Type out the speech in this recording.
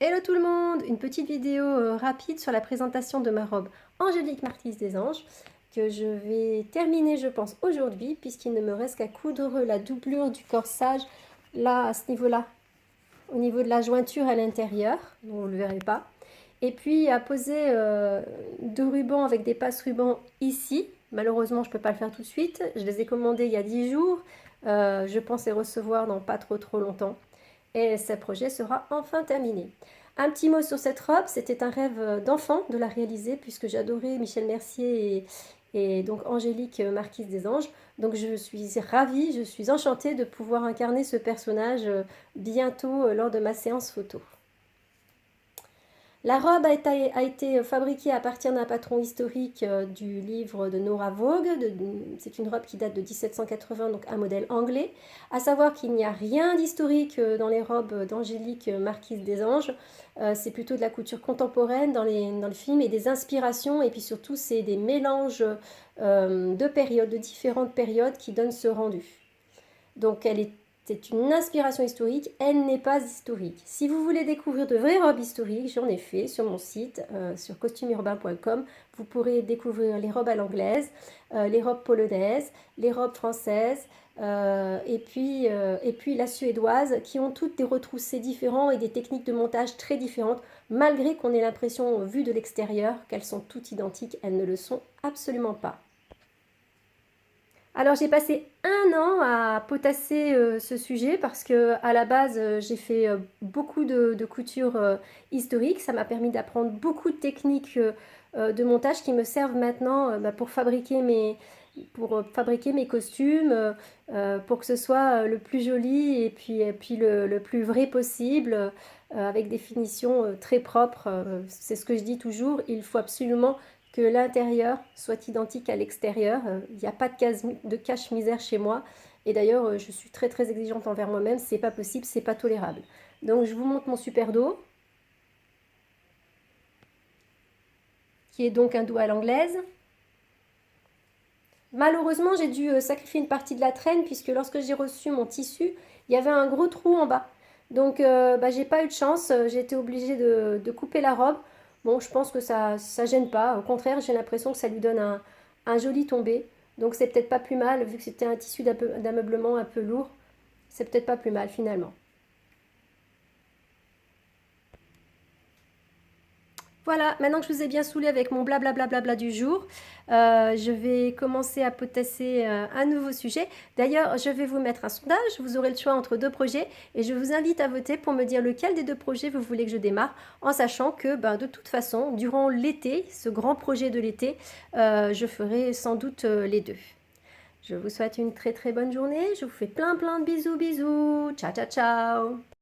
Hello tout le monde! Une petite vidéo rapide sur la présentation de ma robe Angélique Marquise des Anges que je vais terminer je pense aujourd'hui puisqu'il ne me reste qu'à coudre la doublure du corsage là à ce niveau-là, au niveau de la jointure à l'intérieur, donc vous ne le verrez pas. Et puis à poser deux rubans avec des passes-rubans ici. Malheureusement je ne peux pas le faire tout de suite, je les ai commandés il y a 10 jours, je pense les recevoir dans pas trop longtemps. Et ce projet sera enfin terminé. Un petit mot sur cette robe, c'était un rêve d'enfant de la réaliser puisque j'adorais Michel Mercier et donc Angélique Marquise des Anges. Donc je suis ravie, je suis enchantée de pouvoir incarner ce personnage bientôt lors de ma séance photo. La robe a été fabriquée à partir d'un patron historique du livre de Nora Vogue. C'est une robe qui date de 1780, donc un modèle anglais. À savoir qu'il n'y a rien d'historique dans les robes d'Angélique Marquise des Anges. C'est plutôt de la couture contemporaine dans le film et des inspirations. Et puis surtout, c'est des mélanges de périodes, de différentes périodes qui donnent ce rendu. Donc c'est une inspiration historique, elle n'est pas historique. Si vous voulez découvrir de vraies robes historiques, j'en ai fait sur mon site, sur costumeurbain.com. Vous pourrez découvrir les robes à l'anglaise, les robes polonaises, les robes françaises, et puis la suédoise, qui ont toutes des retroussés différents et des techniques de montage très différentes, malgré qu'on ait l'impression, vue de l'extérieur, qu'elles sont toutes identiques, elles ne le sont absolument pas. Alors j'ai passé un an à potasser ce sujet parce que à la base j'ai fait beaucoup de couture historique. Ça m'a permis d'apprendre beaucoup de techniques de montage qui me servent maintenant pour fabriquer mes costumes, pour que ce soit le plus joli et puis le plus vrai possible, avec des finitions très propres. C'est ce que je dis toujours, il faut absolument que l'intérieur soit identique à l'extérieur. Il n'y a pas de cache-misère chez moi. Et d'ailleurs, je suis très exigeante envers moi-même. C'est pas possible, c'est pas tolérable. Donc, je vous montre mon super dos, qui est donc un dos à l'anglaise. Malheureusement, j'ai dû sacrifier une partie de la traîne puisque lorsque j'ai reçu mon tissu, il y avait un gros trou en bas. Donc, j'ai pas eu de chance. J'ai été obligée de couper la robe. Bon, je pense que ça gêne pas. Au contraire, j'ai l'impression que ça lui donne un joli tombé. Donc, c'est peut-être pas plus mal, vu que c'était un tissu d'ameublement un peu lourd. C'est peut-être pas plus mal finalement. Voilà, maintenant que je vous ai bien saoulé avec mon blablabla du jour, je vais commencer à potasser un nouveau sujet. D'ailleurs, je vais vous mettre un sondage, vous aurez le choix entre deux projets et je vous invite à voter pour me dire lequel des deux projets vous voulez que je démarre, en sachant que de toute façon, durant l'été, ce grand projet de l'été, je ferai sans doute les deux. Je vous souhaite une très bonne journée, je vous fais plein de bisous, ciao ciao ciao.